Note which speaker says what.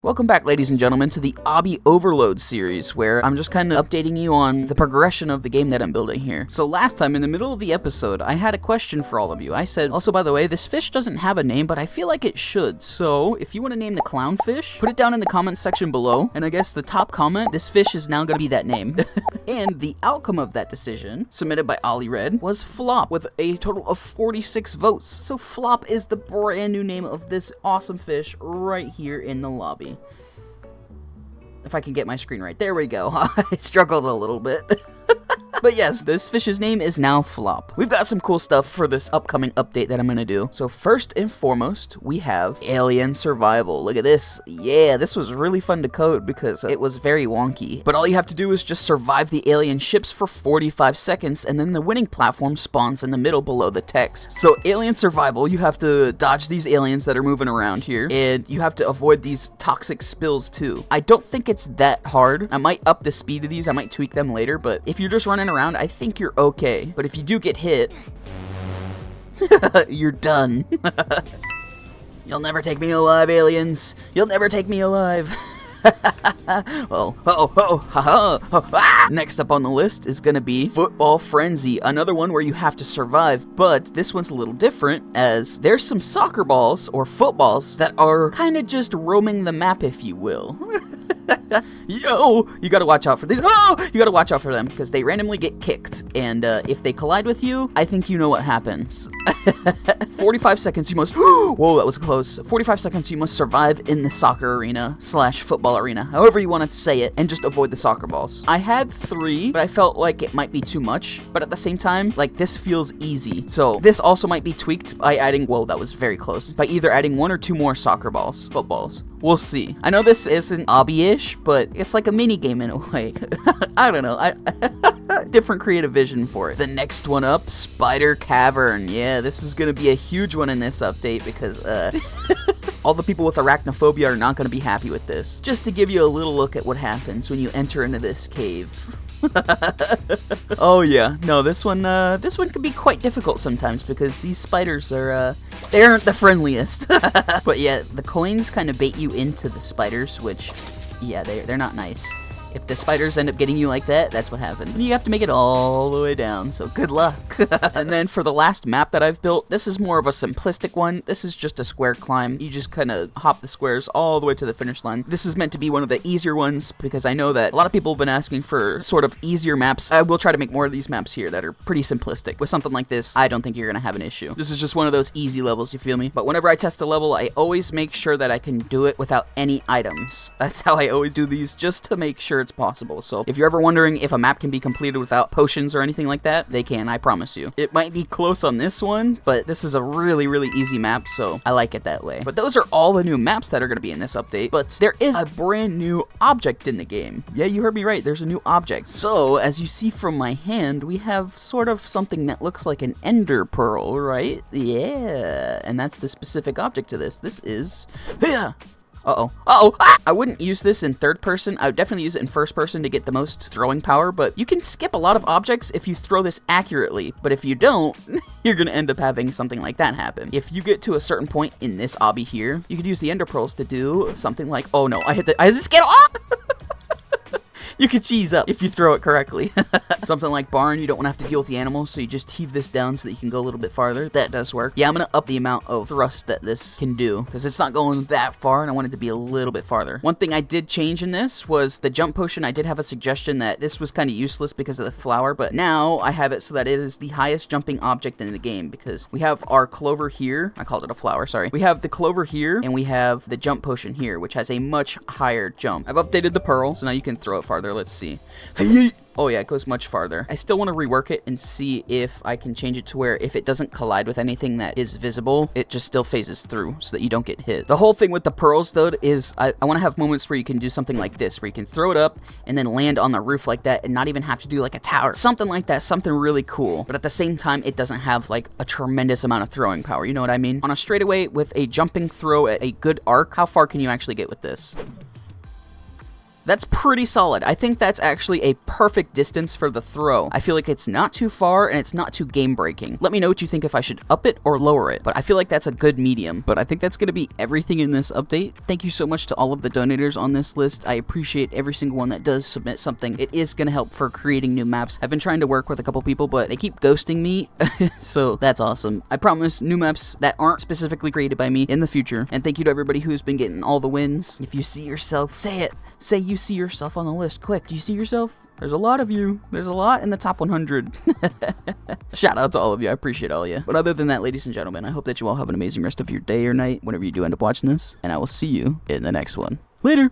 Speaker 1: Welcome back, ladies and gentlemen, to the Obby Overload series, where I'm just kind of updating you on the progression of the game that I'm building here. So last time, in the middle of the episode, I had a question for all of you. I said, also, by the way, this fish doesn't have a name, but I feel like it should. So if you want to name the clownfish, put it down in the comment section below, and I guess the top comment, this fish is now going to be that name. And the outcome of that decision, submitted by Ollie Red, was Flop, with a total of 46 votes. So Flop is the brand new name of this awesome fish right here in the lobby. If I can get my screen right. There we go. I struggled a little bit. But yes, this fish's name is now Flop. We've got some cool stuff for this upcoming update that I'm gonna do. So first and foremost, we have Alien Survival. Look at this. Yeah, this was really fun to code because it was very wonky. But all you have to do is just survive the alien ships for 45 seconds, and then the winning platform spawns in the middle below the text. So Alien Survival, you have to dodge these aliens that are moving around here, and you have to avoid these toxic spills too. I don't think it's that hard. I might up the speed of these, I might tweak them later, but if you're just running around, I think you're okay. But if you do get hit, you're done. You'll never take me alive, aliens. You'll never take me alive. Next up on the list is gonna be Football Frenzy, another one where you have to survive, but this one's a little different as there's some soccer balls or footballs that are kind of just roaming the map, if you will. Yo, you gotta watch out for these. Oh, you gotta watch out for them because they randomly get kicked, and if they collide with you, I think you know what happens. 45 seconds you must. Whoa, that was close. 45 seconds you must survive in the soccer arena / football arena, however you want to say it, and just avoid the soccer balls. I had 3, but I felt like it might be too much. But at the same time, like, this feels easy. So this also might be tweaked by adding. Whoa, that was very close. By either adding 1 or 2 more soccer balls, footballs. We'll see. I know this isn't obby-ish, but it's like a mini game in a way. I don't know. Different creative vision for it. The next one up, Spider Cavern. Yeah, this is gonna be a huge one in this update because all the people with arachnophobia are not gonna be happy with this. Just to give you a little look at what happens when you enter into this cave. Oh yeah, no, this one can be quite difficult sometimes because these spiders are they aren't the friendliest. But yeah, the coins kind of bait you into the spiders, which yeah, they're not nice. If the spiders end up getting you like that, that's what happens. You have to make it all the way down, so good luck. And then for the last map that I've built, this is more of a simplistic one. This is just a square climb. You just kind of hop the squares all the way to the finish line. This is meant to be one of the easier ones because I know that a lot of people have been asking for sort of easier maps. I will try to make more of these maps here that are pretty simplistic. With something like this, I don't think you're gonna have an issue. This is just one of those easy levels, you feel me? But whenever I test a level, I always make sure that I can do it without any items. That's how I always do these, just to make sure it's possible. So if you're ever wondering if a map can be completed without potions or anything like that, they can, I promise you. It might be close on this one, but this is a really, really easy map, so I like it that way. But those are all the new maps that are going to be in this update, but there is a brand new object in the game. Yeah, you heard me right, there's a new object. So, as you see from my hand, we have sort of something that looks like an ender pearl, right? Yeah, and that's the specific object to this. This is... Yeah. I wouldn't use this in third person. I would definitely use it in first person to get the most throwing power, but you can skip a lot of objects if you throw this accurately, but if you don't, you're gonna end up having something like that happen. If you get to a certain point in this obby here, you could use the ender pearls to do something like, oh no, I hit the scale. You could cheese up if you throw it correctly. Something like barn, you don't want to have to deal with the animals, so you just heave this down so that you can go a little bit farther. That does work. Yeah, I'm going to up the amount of thrust that this can do, because it's not going that far, and I want it to be a little bit farther. One thing I did change in this was the jump potion. I did have a suggestion that this was kind of useless because of the flower, but now I have it so that it is the highest jumping object in the game, because we have our clover here. I called it a flower, sorry. We have the clover here, and we have the jump potion here, which has a much higher jump. I've updated the pearl, so now you can throw it farther. Let's see. Oh yeah, it goes much farther. I still want to rework it and see if I can change it to where if it doesn't collide with anything that is visible, it just still phases through so that you don't get hit. The whole thing with the pearls though is I want to have moments where you can do something like this, where you can throw it up and then land on the roof like that and not even have to do like a tower. Something like that, something really cool. But at the same time, it doesn't have like a tremendous amount of throwing power. You know what I mean? On a straightaway with a jumping throw at a good arc, how far can you actually get with this? That's pretty solid. I think that's actually a perfect distance for the throw. I feel like it's not too far and it's not too game breaking. Let me know what you think if I should up it or lower it, but I feel like that's a good medium. But I think that's going to be everything in this update. Thank you so much to all of the donators on this list. I appreciate every single one that does submit something. It is going to help for creating new maps. I've been trying to work with a couple people, but they keep ghosting me, so that's awesome. I promise new maps that aren't specifically created by me in the future. And thank you to everybody who's been getting all the wins. If you see yourself, say it. Say you see yourself on the list. Quick, do you see yourself? There's a lot of you. There's a lot in the top 100. Shout out to all of you. I appreciate all of you. But other than that, ladies and gentlemen, I hope that you all have an amazing rest of your day or night whenever you do end up watching this. And I will see you in the next one. Later.